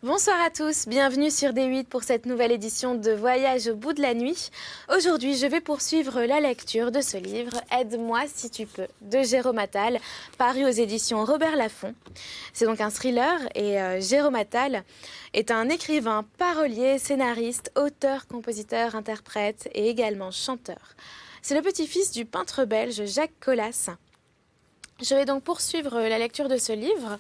Bonsoir à tous, bienvenue sur D8 pour cette nouvelle édition de Voyage au bout de la nuit. Aujourd'hui, je vais poursuivre la lecture de ce livre « Aide-moi si tu peux » de Jérôme Attal, paru aux éditions Robert Laffont. C'est donc un thriller et Jérôme Attal est un écrivain, parolier, scénariste, auteur, compositeur, interprète et également chanteur. C'est le petit-fils du peintre belge Jacques Colas. Je vais donc poursuivre la lecture de ce livre.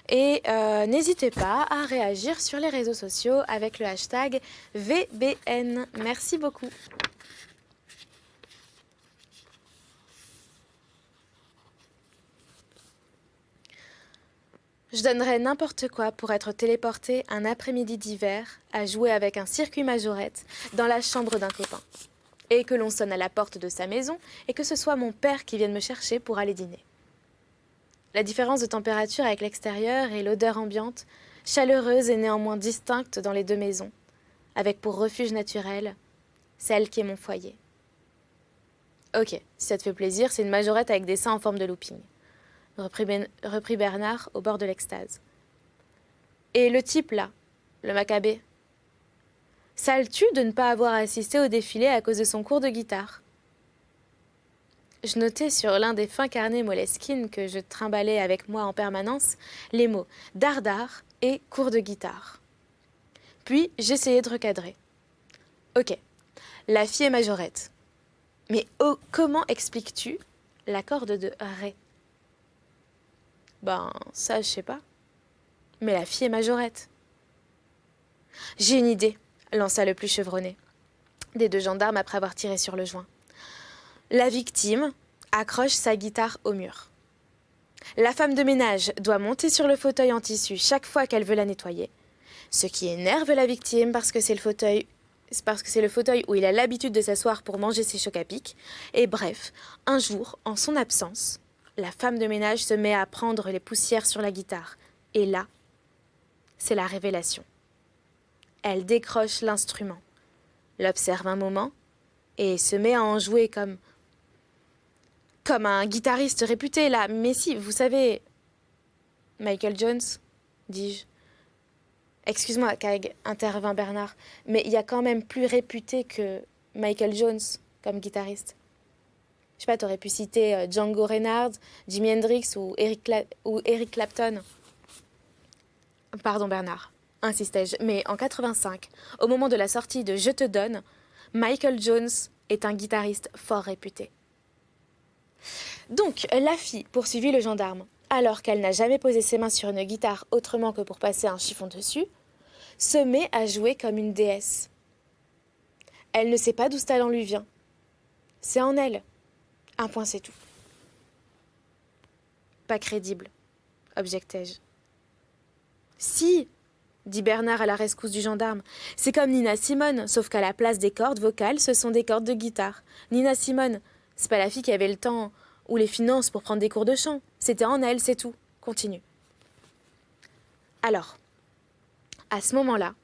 Et n'hésitez pas à réagir sur les réseaux sociaux avec le hashtag VBN. Merci beaucoup. Je donnerais n'importe quoi pour être téléporté un après-midi d'hiver à jouer avec un circuit majorette dans la chambre d'un copain. Et que l'on sonne à la porte de sa maison et que ce soit mon père qui vienne me chercher pour aller dîner. La différence de température avec l'extérieur et l'odeur ambiante, chaleureuse et néanmoins distincte dans les deux maisons, avec pour refuge naturel celle qui est mon foyer. Ok, si ça te fait plaisir, c'est une majorette avec des seins en forme de looping, reprit Bernard au bord de l'extase. Et le type là, le Maccabée, ça le tue de ne pas avoir assisté au défilé à cause de son cours de guitare. Je notais sur l'un des fins carnets Moleskine que je trimballais avec moi en permanence les mots « dardard » et « cours de guitare ». Puis j'essayais de recadrer. Ok, la fille est majorette. Mais comment expliques-tu la corde de Ré? Ben, ça, je sais pas. Mais la fille est majorette. J'ai une idée, lança le plus chevronné des deux gendarmes après avoir tiré sur le joint. La victime accroche sa guitare au mur. La femme de ménage doit monter sur le fauteuil en tissu chaque fois qu'elle veut la nettoyer, ce qui énerve la victime parce que c'est le fauteuil où il a l'habitude de s'asseoir pour manger ses chocs à pic. Et bref, un jour, en son absence, la femme de ménage se met à prendre les poussières sur la guitare. Et là, c'est la révélation. Elle décroche l'instrument, l'observe un moment et se met à en jouer comme un guitariste réputé, là. Mais si, vous savez... Michael Jones, dis-je. Excuse-moi, Kag, intervint Bernard, mais il y a quand même plus réputé que Michael Jones comme guitariste. Je sais pas, t'aurais pu citer Django Reinhardt, Jimi Hendrix ou Eric Clapton. Pardon Bernard, insistai-je, mais en 85, au moment de la sortie de Je te donne, Michael Jones est un guitariste fort réputé. Donc, la fille poursuivit le gendarme, alors qu'elle n'a jamais posé ses mains sur une guitare autrement que pour passer un chiffon dessus, se met à jouer comme une déesse. Elle ne sait pas d'où ce talent lui vient. C'est en elle. Un point, c'est tout. Pas crédible, objectai-je. Si, dit Bernard à la rescousse du gendarme, c'est comme Nina Simone, sauf qu'à la place des cordes vocales, ce sont des cordes de guitare. Nina Simone, c'est pas la fille qui avait le temps ou les finances pour prendre des cours de chant. C'était en elle, c'est tout. Continue. Alors, à ce moment-là,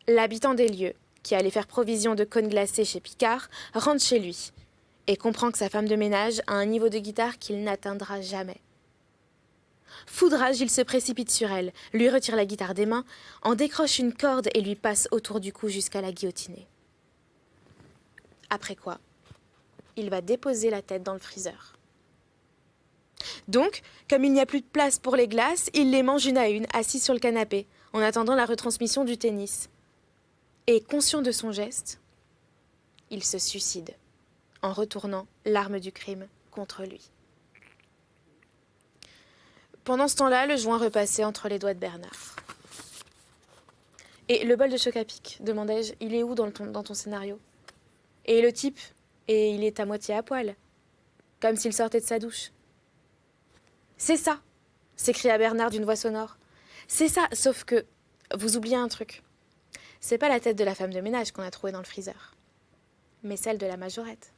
l'habitant des lieux, qui allait faire provision de cônes glacés chez Picard, rentre chez lui et comprend que sa femme de ménage a un niveau de guitare qu'il n'atteindra jamais. Foudrage, il se précipite sur elle, lui retire la guitare des mains, en décroche une corde et lui passe autour du cou jusqu'à la guillotiner. Après quoi, il va déposer la tête dans le freezer. Donc, comme il n'y a plus de place pour les glaces, il les mange une à une, assis sur le canapé, en attendant la retransmission du tennis. Et conscient de son geste, il se suicide, en retournant l'arme du crime contre lui. Pendant ce temps-là, le joint repassait entre les doigts de Bernard. « Et le bol de choc à pic, demandai-je, il est où dans ton scénario? Et le type, et il est à moitié à poil, comme s'il sortait de sa douche. » « C'est ça !» s'écria Bernard d'une voix sonore. « C'est ça, sauf que vous oubliez un truc. C'est pas la tête de la femme de ménage qu'on a trouvée dans le freezer, mais celle de la majorette. »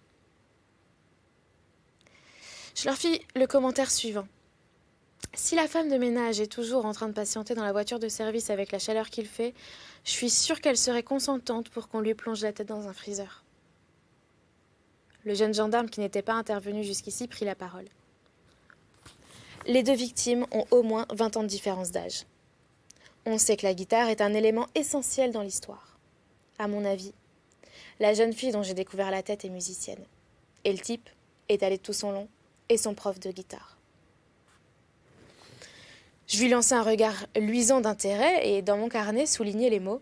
Je leur fis le commentaire suivant. Si la femme de ménage est toujours en train de patienter dans la voiture de service avec la chaleur qu'il fait, je suis sûre qu'elle serait consentante pour qu'on lui plonge la tête dans un freezer. Le jeune gendarme qui n'était pas intervenu jusqu'ici prit la parole. Les deux victimes ont au moins 20 ans de différence d'âge. On sait que la guitare est un élément essentiel dans l'histoire. À mon avis, la jeune fille dont j'ai découvert la tête est musicienne. Et le type est allé de tout son long et son prof de guitare. Je lui lançai un regard luisant d'intérêt et dans mon carnet soulignai les mots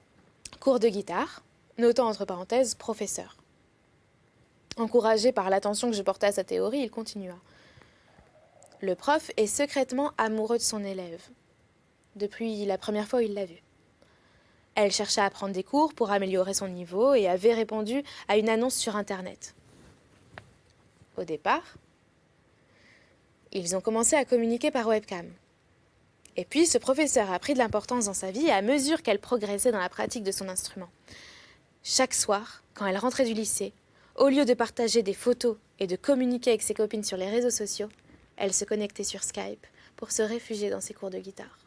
« cours de guitare », notant entre parenthèses « professeur ». Encouragé par l'attention que je portais à sa théorie, il continua. Le prof est secrètement amoureux de son élève, depuis la première fois où il l'a vue. Elle cherchait à prendre des cours pour améliorer son niveau et avait répondu à une annonce sur Internet. Au départ, ils ont commencé à communiquer par webcam. Et puis, ce professeur a pris de l'importance dans sa vie à mesure qu'elle progressait dans la pratique de son instrument. Chaque soir, quand elle rentrait du lycée, au lieu de partager des photos et de communiquer avec ses copines sur les réseaux sociaux, elle se connectait sur Skype pour se réfugier dans ses cours de guitare.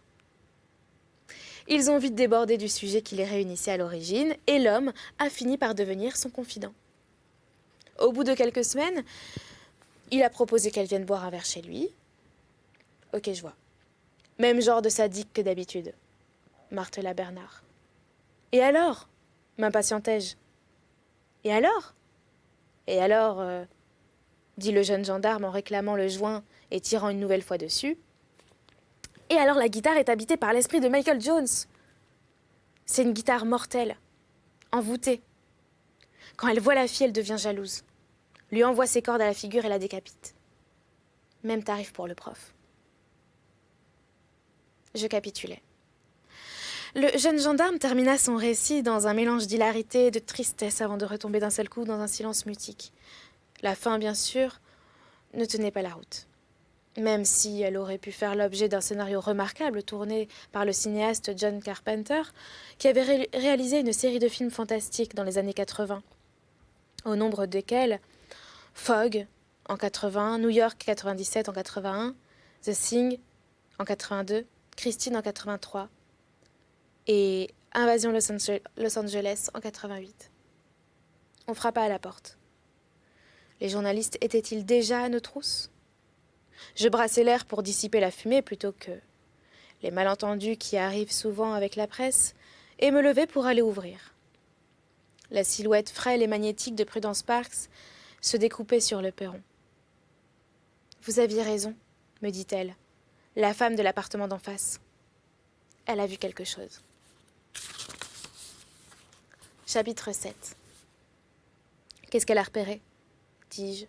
Ils ont vite débordé du sujet qui les réunissait à l'origine et l'homme a fini par devenir son confident. Au bout de quelques semaines, il a proposé qu'elle vienne boire un verre chez lui. Ok, je vois. Même genre de sadique que d'habitude, martela Bernard. Et alors m'impatientai-je. Et alors dit le jeune gendarme en réclamant le joint et tirant une nouvelle fois dessus. Et alors la guitare est habitée par l'esprit de Michael Jones. C'est une guitare mortelle, envoûtée. Quand elle voit la fille, elle devient jalouse, lui envoie ses cordes à la figure et la décapite. Même tarif pour le prof. Je capitulai. Le jeune gendarme termina son récit dans un mélange d'hilarité et de tristesse avant de retomber d'un seul coup dans un silence mutique. La fin, bien sûr, ne tenait pas la route. Même si elle aurait pu faire l'objet d'un scénario remarquable tourné par le cinéaste John Carpenter, qui avait réalisé une série de films fantastiques dans les années 80, au nombre desquels Fog en 80, New York 97 en 81, The Thing en 82, Christine en 83 et Invasion Los Angeles en 88. On frappa à la porte. Les journalistes étaient-ils déjà à nos trousses? Je brassai l'air pour dissiper la fumée plutôt que les malentendus qui arrivent souvent avec la presse et me levai pour aller ouvrir. La silhouette frêle et magnétique de Prudence Parks se découpait sur le perron. « Vous aviez raison, me dit-elle, la femme de l'appartement d'en face. Elle a vu quelque chose. » Chapitre 7. Qu'est-ce qu'elle a repéré? Dis-je.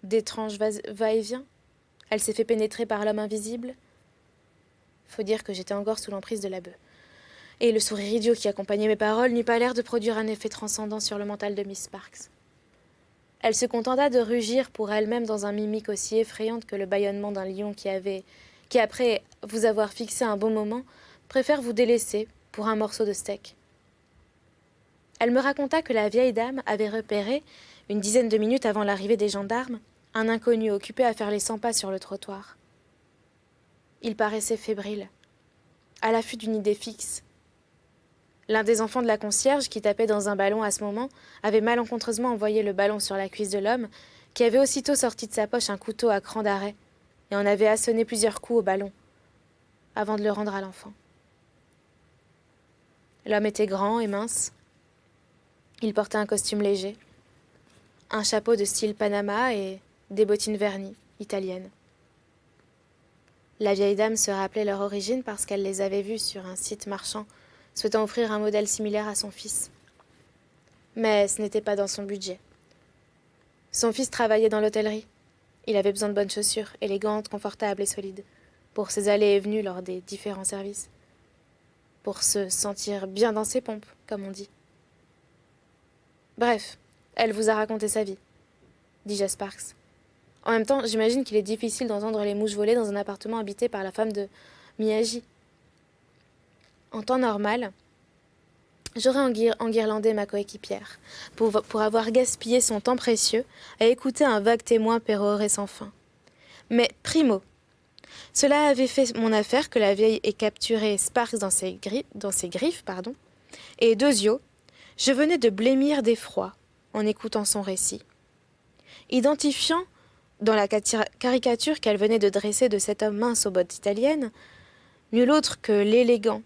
D'étranges va-et-vient? Elle s'est fait pénétrer par l'homme invisible? Faut dire que j'étais encore sous l'emprise de la bœuf. Et le sourire idiot qui accompagnait mes paroles n'eut pas l'air de produire un effet transcendant sur le mental de Miss Sparks. Elle se contenta de rugir pour elle-même dans un mimique aussi effrayante que le bâillonnement d'un lion qui, après vous avoir fixé un bon moment, préfère vous délaisser pour un morceau de steak. Elle me raconta que la vieille dame avait repéré, une dizaine de minutes avant l'arrivée des gendarmes, un inconnu occupé à faire les 100 pas sur le trottoir. Il paraissait fébrile, à l'affût d'une idée fixe. L'un des enfants de la concierge, qui tapait dans un ballon à ce moment, avait malencontreusement envoyé le ballon sur la cuisse de l'homme, qui avait aussitôt sorti de sa poche un couteau à cran d'arrêt, et en avait assoné plusieurs coups au ballon, avant de le rendre à l'enfant. L'homme était grand et mince. Il portait un costume léger, un chapeau de style Panama et des bottines vernies, italiennes. La vieille dame se rappelait leur origine parce qu'elle les avait vus sur un site marchand, souhaitant offrir un modèle similaire à son fils. Mais ce n'était pas dans son budget. Son fils travaillait dans l'hôtellerie. Il avait besoin de bonnes chaussures, élégantes, confortables et solides, pour ses allées et venues lors des différents services. Pour se sentir bien dans ses pompes, comme on dit. Bref, elle vous a raconté sa vie, dit Sparks. En même temps, j'imagine qu'il est difficile d'entendre les mouches voler dans un appartement habité par la femme de Miyagi. En temps normal, j'aurais enguirlandé ma coéquipière pour avoir gaspillé son temps précieux à écouter un vague témoin pérorer sans fin. Mais primo, cela avait fait mon affaire que la vieille ait capturé Sparks dans ses griffes, et deuxio, je venais de blêmir d'effroi en écoutant son récit. Identifiant, dans la caricature qu'elle venait de dresser de cet homme mince aux bottes italiennes, Nul autre que l'élégant,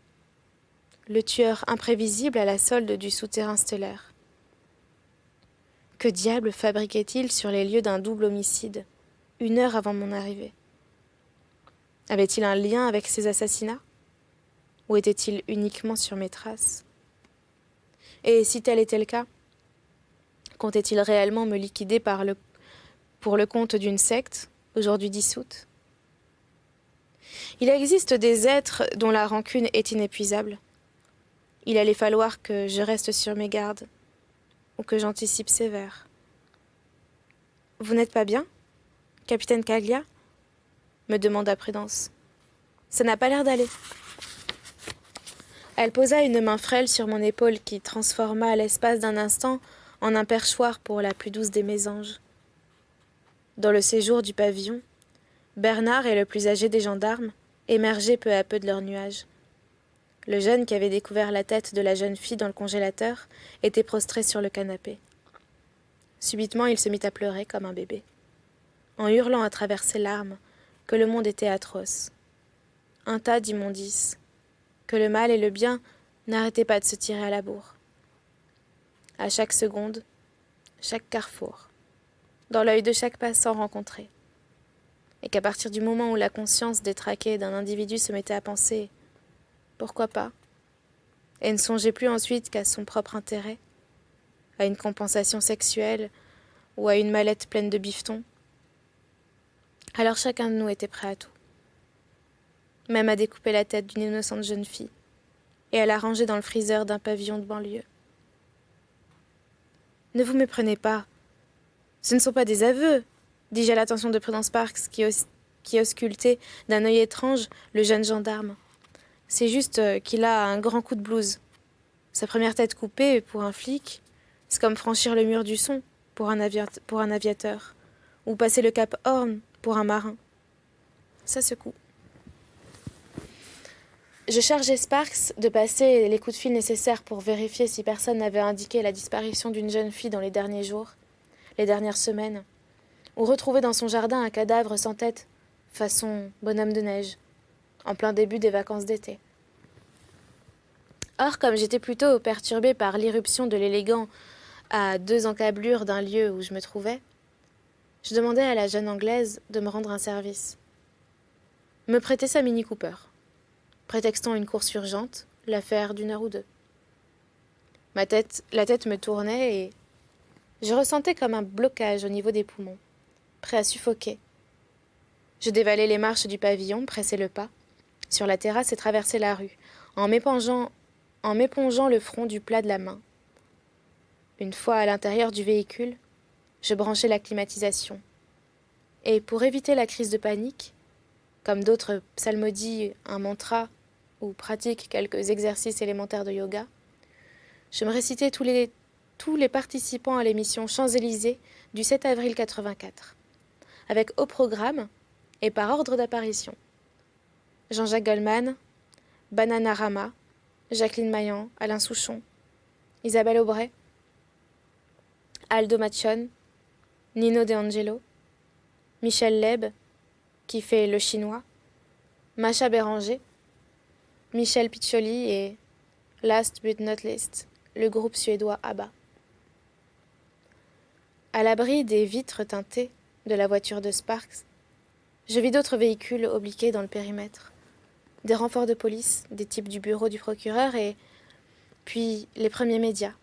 le tueur imprévisible à la solde du souterrain stellaire. Que diable fabriquait-il sur les lieux d'un double homicide, 1 heure avant mon arrivée? Avait-il un lien avec ces assassinats? Ou était-il uniquement sur mes traces? Et si tel était le cas, comptait-il réellement me liquider pour le compte d'une secte, aujourd'hui dissoute? Il existe des êtres dont la rancune est inépuisable. Il allait falloir que je reste sur mes gardes, ou que j'anticipe sévère. « Vous n'êtes pas bien, capitaine Caglia ?» me demanda Prudence. « Ça n'a pas l'air d'aller. » Elle posa une main frêle sur mon épaule qui transforma à l'espace d'un instant en un perchoir pour la plus douce des mésanges. Dans le séjour du pavillon, Bernard et le plus âgé des gendarmes émergeaient peu à peu de leur nuage. Le jeune qui avait découvert la tête de la jeune fille dans le congélateur était prostré sur le canapé. Subitement, il se mit à pleurer comme un bébé, en hurlant à travers ses larmes que le monde était atroce. Un tas d'immondices, que le mal et le bien n'arrêtaient pas de se tirer à la bourre. À chaque seconde, chaque carrefour, dans l'œil de chaque passant rencontré. Et qu'à partir du moment où la conscience détraquée d'un individu se mettait à penser « pourquoi pas ?», et ne songeait plus ensuite qu'à son propre intérêt, à une compensation sexuelle ou à une mallette pleine de bifetons, alors chacun de nous était prêt à tout. Même à découper la tête d'une innocente jeune fille et à la ranger dans le freezer d'un pavillon de banlieue. « Ne vous méprenez pas. Ce ne sont pas des aveux, dis-je à l'attention de Prudence Parks qui auscultait d'un œil étrange le jeune gendarme. C'est juste qu'il a un grand coup de blues. Sa première tête coupée pour un flic, c'est comme franchir le mur du son pour un aviateur, ou passer le cap Horn pour un marin. Ça secoue. Je chargeai Sparks de passer les coups de fil nécessaires pour vérifier si personne n'avait indiqué la disparition d'une jeune fille dans les derniers jours, les dernières semaines, ou retrouvé dans son jardin un cadavre sans tête, façon bonhomme de neige, en plein début des vacances d'été. Or, comme j'étais plutôt perturbée par l'irruption de l'élégant à 2 encablures d'un lieu où je me trouvais, je demandai à la jeune Anglaise de me rendre un service. Me prêter sa Mini Cooper, prétextant une course urgente, l'affaire d'1 heure ou 2. La tête me tournait et je ressentais comme un blocage au niveau des poumons, prêt à suffoquer. Je dévalai les marches du pavillon, pressai le pas, sur la terrasse et traversai la rue, en m'épongeant le front du plat de la main. Une fois à l'intérieur du véhicule, je branchai la climatisation. Et pour éviter la crise de panique, comme d'autres psalmodient un mantra ou pratiquent quelques exercices élémentaires de yoga, je me récitais tous les participants à l'émission Champs-Élysées du 7 avril 84, avec au programme et par ordre d'apparition Jean-Jacques Goldman, Bananarama, Jacqueline Maillan, Alain Souchon, Isabelle Aubray, Aldo Machon, Nino De Angelo, Michel Leb, qui fait le chinois, Macha Béranger, Michel Piccioli et, last but not least, le groupe suédois ABBA. À l'abri des vitres teintées de la voiture de Sparks, je vis d'autres véhicules obliqués dans le périmètre, des renforts de police, des types du bureau du procureur et puis les premiers médias,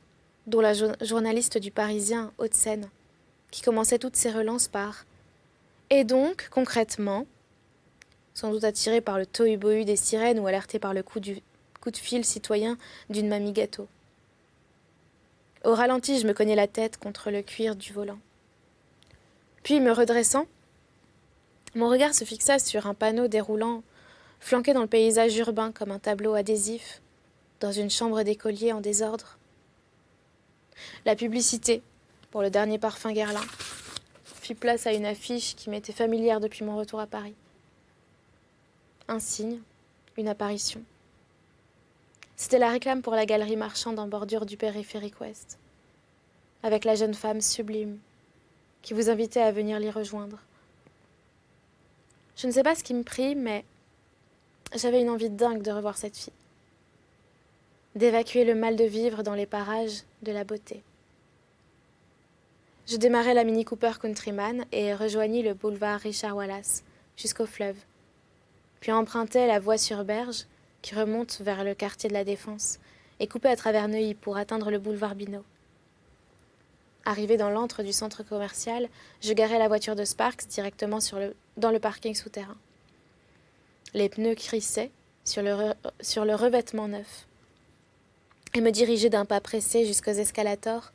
dont la journaliste du Parisien Haute-Seine, qui commençait toutes ses relances par « Et donc, concrètement ?» sans doute attirée par le tohu-bohu des sirènes ou alertée par le coup de fil citoyen d'une mamie gâteau. Au ralenti, je me cognai la tête contre le cuir du volant. Puis, me redressant, mon regard se fixa sur un panneau déroulant, flanqué dans le paysage urbain comme un tableau adhésif, dans une chambre d'écolier en désordre. La publicité, pour le dernier parfum Guerlain, fit place à une affiche qui m'était familière depuis mon retour à Paris. Un signe, une apparition. C'était la réclame pour la galerie marchande en bordure du périphérique ouest, avec la jeune femme sublime qui vous invitait à venir l'y rejoindre. Je ne sais pas ce qui me prit, mais J'avais une envie dingue de revoir cette fille, d'évacuer le mal de vivre dans les parages de la beauté. Je démarrai la Mini Cooper Countryman et rejoignis le boulevard Richard Wallace jusqu'au fleuve, puis empruntai la voie sur berge qui remonte vers le quartier de la Défense et coupait à travers Neuilly pour atteindre le boulevard Bineau. Arrivé dans l'antre du centre commercial, je garai la voiture de Sparks directement dans le parking souterrain. Les pneus crissaient sur le revêtement neuf et me dirigeai d'un pas pressé jusqu'aux escalators,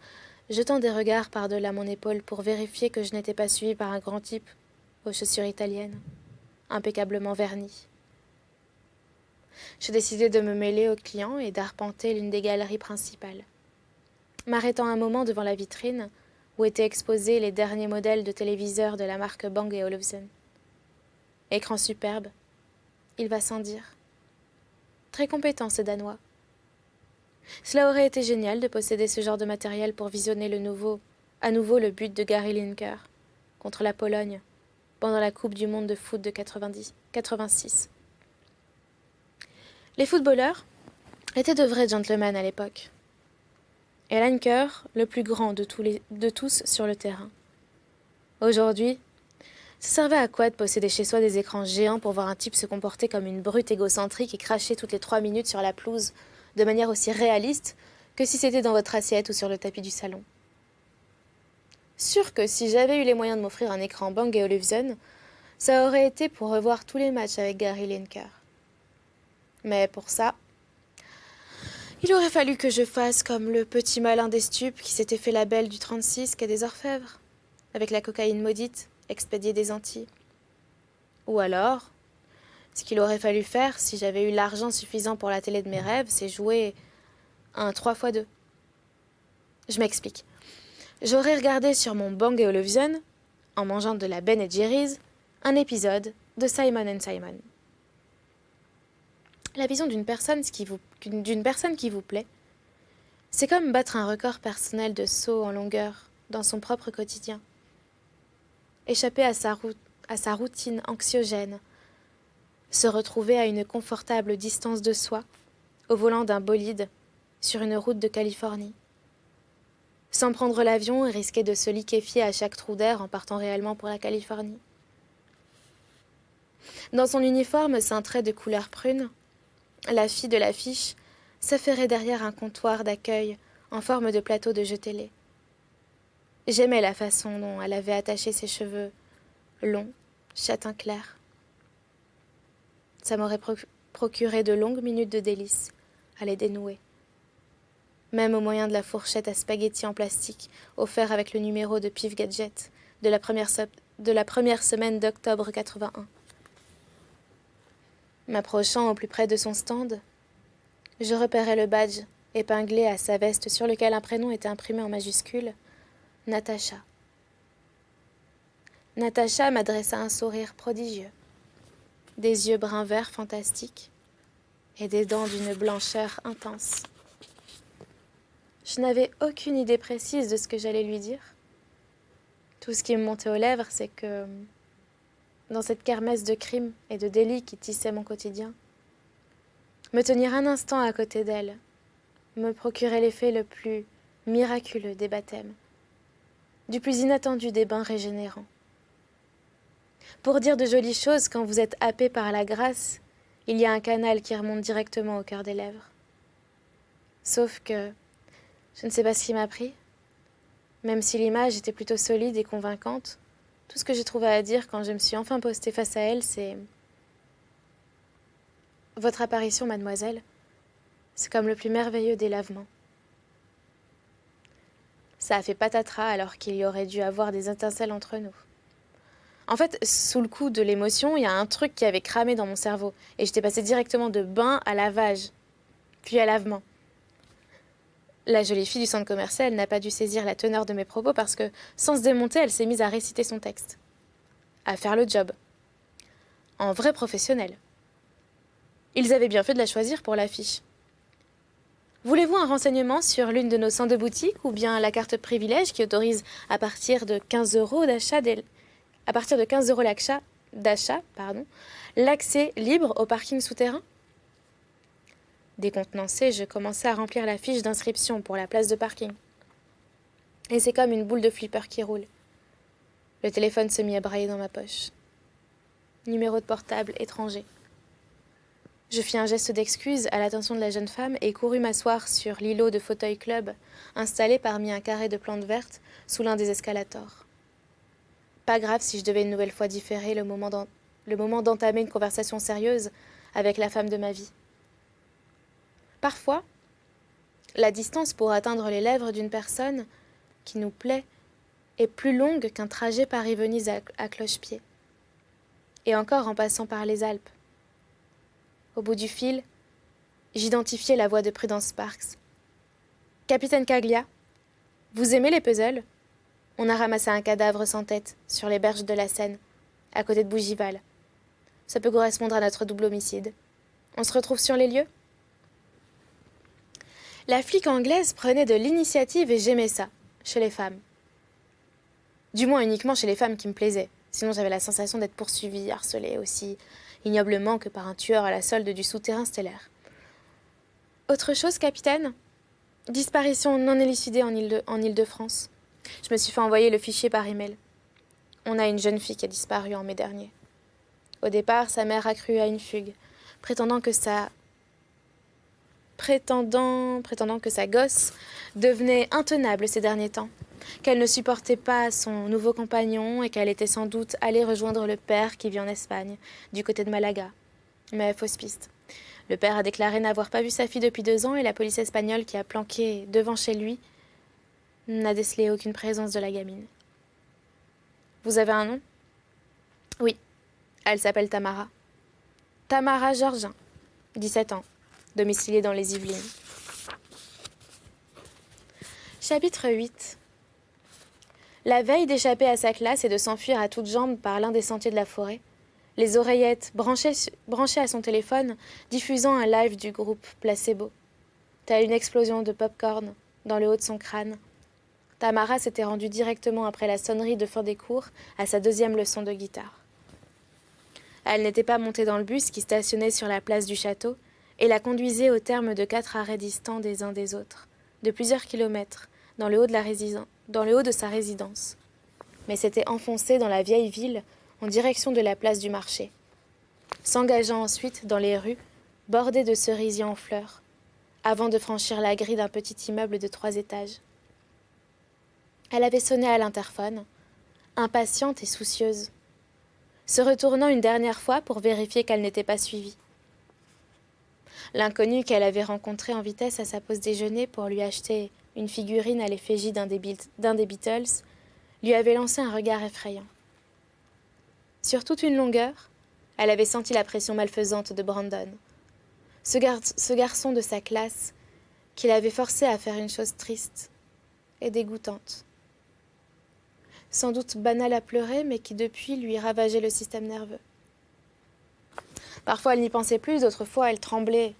jetant des regards par-delà mon épaule pour vérifier que je n'étais pas suivie par un grand type aux chaussures italiennes, impeccablement vernies. Je décidai de me mêler aux clients et d'arpenter l'une des galeries principales, m'arrêtant un moment devant la vitrine où étaient exposés les derniers modèles de téléviseurs de la marque Bang & Olufsen. Écran superbe, il va sans dire. Très compétent, ce Danois. Cela aurait été génial de posséder ce genre de matériel pour visionner à nouveau le but de Gary Lineker contre la Pologne pendant la Coupe du monde de foot de 86. Les footballeurs étaient de vrais gentlemen à l'époque. Et Lineker, le plus grand de tous sur le terrain. Aujourd'hui, ça servait à quoi de posséder chez soi des écrans géants pour voir un type se comporter comme une brute égocentrique et cracher toutes les 3 minutes sur la pelouse de manière aussi réaliste que si c'était dans votre assiette ou sur le tapis du salon. Sûr que si j'avais eu les moyens de m'offrir un écran Bang & Olufsen, ça aurait été pour revoir tous les matchs avec Gary Lineker. Mais pour ça, il aurait fallu que je fasse comme le petit malin des stupes qui s'était fait la belle du 36 quai des Orfèvres, avec la cocaïne maudite, expédiée des Antilles. Ou alors, ce qu'il aurait fallu faire si j'avais eu l'argent suffisant pour la télé de mes rêves, c'est jouer un 3x2. Je m'explique. J'aurais regardé sur mon Bang & Olufsen, en mangeant de la Ben & Jerry's, un épisode de Simon & Simon. La vision d'une personne qui vous plaît, c'est comme battre un record personnel de saut en longueur dans son propre quotidien. Échapper à sa routine anxiogène, se retrouver à une confortable distance de soi, au volant d'un bolide, sur une route de Californie. Sans prendre l'avion et risquer de se liquéfier à chaque trou d'air en partant réellement pour la Californie. Dans son uniforme cintré de couleur prune, la fille de l'affiche s'affairait derrière un comptoir d'accueil en forme de plateau de jeux télé. J'aimais la façon dont elle avait attaché ses cheveux longs, châtain clair. Ça m'aurait procuré de longues minutes de délices à les dénouer. Même au moyen de la fourchette à spaghettis en plastique, offert avec le numéro de Pif Gadget de la première semaine d'octobre 81. M'approchant au plus près de son stand, je repérais le badge épinglé à sa veste sur lequel un prénom était imprimé en majuscule, Natacha. Natacha m'adressa un sourire prodigieux, des yeux brun-vert fantastiques et des dents d'une blancheur intense. Je n'avais aucune idée précise de ce que j'allais lui dire. Tout ce qui me montait aux lèvres, c'est que, dans cette kermesse de crimes et de délits qui tissait mon quotidien, me tenir un instant à côté d'elle me procurait l'effet le plus miraculeux des baptêmes, du plus inattendu des bains régénérants. Pour dire de jolies choses, quand vous êtes happé par la grâce, il y a un canal qui remonte directement au cœur des lèvres. Sauf que, je ne sais pas ce qui m'a pris. Même si l'image était plutôt solide et convaincante, tout ce que j'ai trouvé à dire quand je me suis enfin postée face à elle, c'est « Votre apparition, mademoiselle, c'est comme le plus merveilleux des lavements. » Ça a fait patatras alors qu'il y aurait dû avoir des étincelles entre nous. En fait, sous le coup de l'émotion, il y a un truc qui avait cramé dans mon cerveau et j'étais passée directement de bain à lavage, puis à lavement. La jolie fille du centre commercial n'a pas dû saisir la teneur de mes propos parce que, sans se démonter, elle s'est mise à réciter son texte. À faire le job. En vrai professionnel. Ils avaient bien fait de la choisir pour l'affiche. Voulez-vous un renseignement sur l'une de nos 102 boutiques ou bien la carte privilège qui autorise à partir de 15 € d'achat l'accès libre au parking souterrain? Décontenancée, je commençais à remplir la fiche d'inscription pour la place de parking. Et c'est comme une boule de flipper qui roule. Le téléphone se mit à brailler dans ma poche. Numéro de portable étranger. Je fis un geste d'excuse à l'attention de la jeune femme et courus m'asseoir sur l'îlot de fauteuil club installé parmi un carré de plantes vertes sous l'un des escalators. Pas grave si je devais une nouvelle fois différer le moment d'entamer une conversation sérieuse avec la femme de ma vie. Parfois, la distance pour atteindre les lèvres d'une personne qui nous plaît est plus longue qu'un trajet Paris-Venise à cloche-pied. Et encore en passant par les Alpes. Au bout du fil, j'identifiai la voix de Prudence Sparks. « Capitaine Caglia, vous aimez les puzzles ? On a ramassé un cadavre sans tête sur les berges de la Seine, à côté de Bougival. Ça peut correspondre à notre double homicide. On se retrouve sur les lieux ?» La flic anglaise prenait de l'initiative et j'aimais ça, chez les femmes. Du moins uniquement chez les femmes qui me plaisaient. Sinon j'avais la sensation d'être poursuivie, harcelée aussi ignoblement que par un tueur à la solde du souterrain stellaire. Autre chose, capitaine ? Disparition non élucidée en Île-de-France. Je me suis fait envoyer le fichier par email. On a une jeune fille qui a disparu en mai dernier. Au départ, sa mère a cru à une fugue, prétendant que sa gosse devenait intenable ces derniers temps, qu'elle ne supportait pas son nouveau compagnon et qu'elle était sans doute allée rejoindre le père qui vit en Espagne, du côté de Malaga. Mais fausse piste. Le père a déclaré n'avoir pas vu sa fille depuis 2 ans et la police espagnole qui a planqué devant chez lui n'a décelé aucune présence de la gamine. Vous avez un nom ? Oui, elle s'appelle Tamara. Tamara Georgin, 17 ans, domiciliée dans les Yvelines. Chapitre 8. La veille d'échapper à sa classe et de s'enfuir à toutes jambes par l'un des sentiers de la forêt, les oreillettes branchées à son téléphone, diffusant un live du groupe Placebo. Telle une explosion de pop-corn dans le haut de son crâne, Tamara s'était rendue directement après la sonnerie de fin des cours à sa 2e leçon de guitare. Elle n'était pas montée dans le bus qui stationnait sur la place du château et la conduisait au terme de 4 arrêts distants des uns des autres, de plusieurs kilomètres, dans le haut de sa résidence. Mais s'était enfoncée dans la vieille ville en direction de la place du marché, s'engageant ensuite dans les rues bordées de cerisiers en fleurs, avant de franchir la grille d'un petit immeuble de 3 étages. Elle avait sonné à l'interphone, impatiente et soucieuse, se retournant une dernière fois pour vérifier qu'elle n'était pas suivie. L'inconnu qu'elle avait rencontré en vitesse à sa pause déjeuner pour lui acheter une figurine à l'effigie d'un des Beatles lui avait lancé un regard effrayant. Sur toute une longueur, elle avait senti la pression malfaisante de Brandon, ce garçon de sa classe qui l'avait forcée à faire une chose triste et dégoûtante. Sans doute banale à pleurer, mais qui depuis lui ravageait le système nerveux. Parfois elle n'y pensait plus, d'autres fois elle tremblait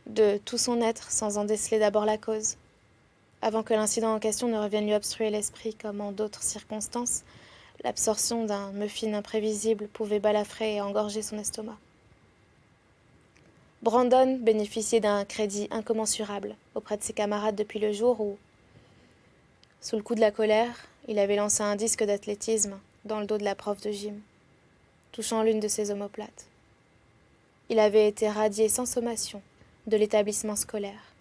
de tout son être sans en déceler d'abord la cause, avant que l'incident en question ne revienne lui obstruer l'esprit comme en d'autres circonstances. L'absorption d'un muffin imprévisible pouvait balafrer et engorger son estomac. Brandon bénéficiait d'un crédit incommensurable auprès de ses camarades depuis le jour où, sous le coup de la colère, il avait lancé un disque d'athlétisme dans le dos de la prof de gym, touchant l'une de ses omoplates. Il avait été radié sans sommation de l'établissement scolaire,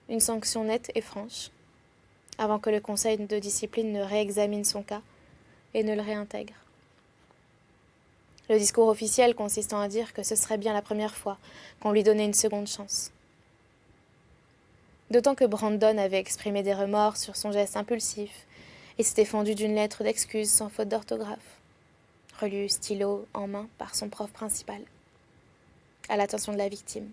une sanction nette et franche, avant que le conseil de discipline ne réexamine son cas et ne le réintègre. Le discours officiel consistant à dire que ce serait bien la première fois qu'on lui donnait une seconde chance. D'autant que Brandon avait exprimé des remords sur son geste impulsif et s'était fendu d'une lettre d'excuse sans faute d'orthographe, relue stylo en main par son prof principal, à l'attention de la victime.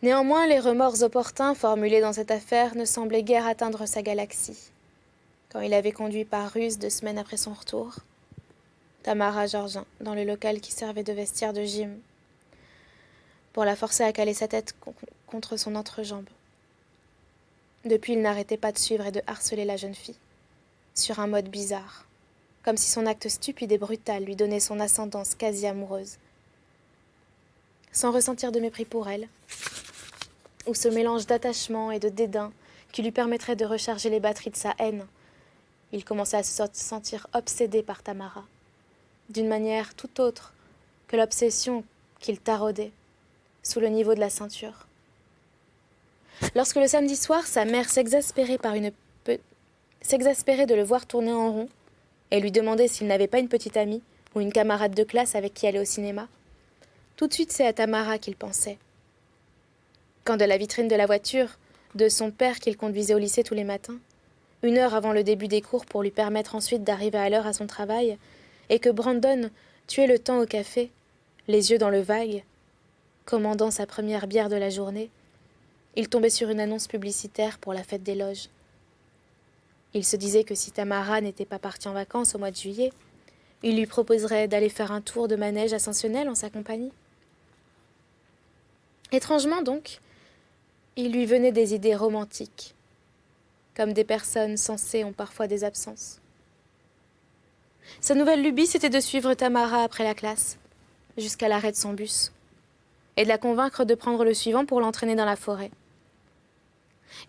Néanmoins, les remords opportuns formulés dans cette affaire ne semblaient guère atteindre sa galaxie. Quand il avait conduit par ruse 2 semaines après son retour, Tamara Georgin dans le local qui servait de vestiaire de gym, pour la forcer à caler sa tête contre son entrejambe. Depuis, il n'arrêtait pas de suivre et de harceler la jeune fille, sur un mode bizarre, comme si son acte stupide et brutal lui donnait son ascendance quasi amoureuse. Sans ressentir de mépris pour elle, ou ce mélange d'attachement et de dédain qui lui permettrait de recharger les batteries de sa haine, il commençait à se sentir obsédé par Tamara, d'une manière tout autre que l'obsession qu'il taraudait sous le niveau de la ceinture. Lorsque le samedi soir, sa mère s'exaspérait de le voir tourner en rond et lui demandait s'il n'avait pas une petite amie ou une camarade de classe avec qui aller au cinéma, tout de suite c'est à Tamara qu'il pensait. Quand de la vitrine de la voiture de son père qu'il conduisait au lycée tous les matins, 1 heure avant le début des cours pour lui permettre ensuite d'arriver à l'heure à son travail, et que Brandon tuait le temps au café, les yeux dans le vague, commandant sa première bière de la journée, il tombait sur une annonce publicitaire pour la fête des loges. Il se disait que si Tamara n'était pas partie en vacances au mois de juillet, il lui proposerait d'aller faire un tour de manège ascensionnel en sa compagnie. Étrangement donc, il lui venait des idées romantiques, comme des personnes sensées ont parfois des absences. Sa nouvelle lubie, c'était de suivre Tamara après la classe, jusqu'à l'arrêt de son bus, et de la convaincre de prendre le suivant pour l'entraîner dans la forêt.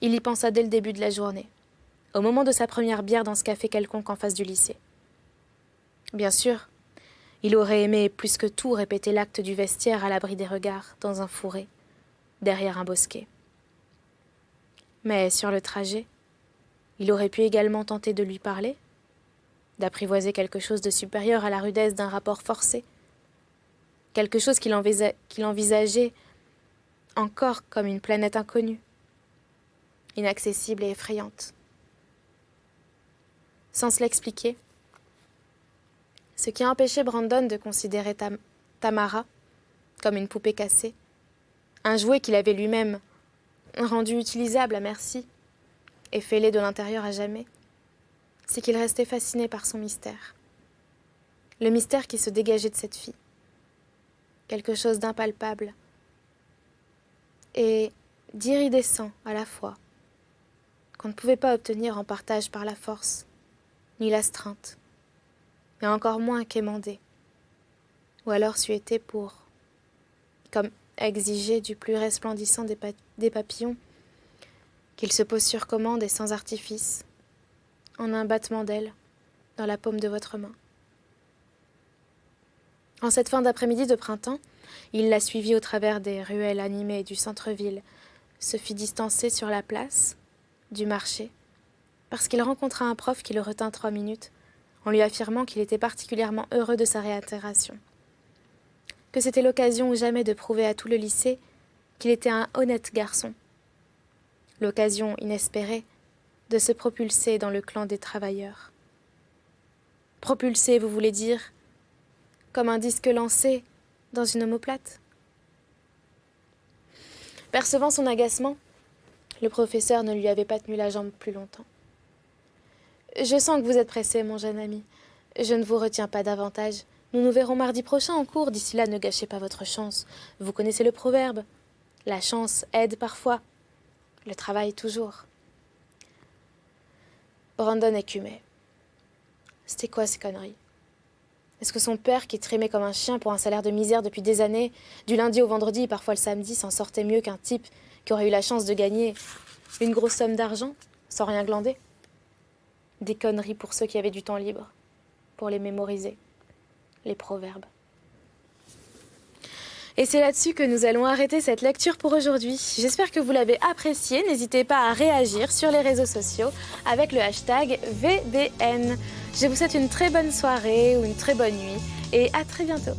Il y pensa dès le début de la journée, au moment de sa première bière dans ce café quelconque en face du lycée. Bien sûr, il aurait aimé plus que tout répéter l'acte du vestiaire à l'abri des regards, dans un fourré, derrière un bosquet. Mais sur le trajet, il aurait pu également tenter de lui parler, d'apprivoiser quelque chose de supérieur à la rudesse d'un rapport forcé, quelque chose qu'il envisageait encore comme une planète inconnue, inaccessible et effrayante. Sans se l'expliquer, ce qui a empêché Brandon de considérer Tamara comme une poupée cassée, un jouet qu'il avait lui-même rendu utilisable à merci et fêlé de l'intérieur à jamais, c'est qu'il restait fasciné par son mystère. Le mystère qui se dégageait de cette fille. Quelque chose d'impalpable et d'iridescent à la fois, qu'on ne pouvait pas obtenir en partage par la force, ni l'astreinte, et encore moins quémander, ou alors suéter pour, comme exiger du plus resplendissant des papillons, qu'il se pose sur commande et sans artifice, en un battement d'ailes, dans la paume de votre main. En cette fin d'après-midi de printemps, il la suivit au travers des ruelles animées du centre-ville, se fit distancer sur la place du marché, parce qu'il rencontra un prof qui le retint 3 minutes, en lui affirmant qu'il était particulièrement heureux de sa réintégration, que c'était l'occasion ou jamais de prouver à tout le lycée qu'il était un honnête garçon, l'occasion inespérée de se propulser dans le clan des travailleurs. Propulser, vous voulez dire, comme un disque lancé dans une omoplate. Percevant son agacement, le professeur ne lui avait pas tenu la jambe plus longtemps. « Je sens que vous êtes pressé, mon jeune ami. Je ne vous retiens pas davantage. Nous nous verrons mardi prochain en cours. D'ici là, ne gâchez pas votre chance. Vous connaissez le proverbe. La chance aide parfois. Le travail toujours. » Brandon écumait. C'était quoi ces conneries? Est-ce que son père, qui trémait comme un chien pour un salaire de misère depuis des années, du lundi au vendredi et parfois le samedi, s'en sortait mieux qu'un type qui aurait eu la chance de gagner une grosse somme d'argent sans rien glander? Des conneries pour ceux qui avaient du temps libre, pour les mémoriser, les proverbes. Et c'est là-dessus que nous allons arrêter cette lecture pour aujourd'hui. J'espère que vous l'avez apprécié. N'hésitez pas à réagir sur les réseaux sociaux avec le hashtag VDN. Je vous souhaite une très bonne soirée ou une très bonne nuit et à très bientôt.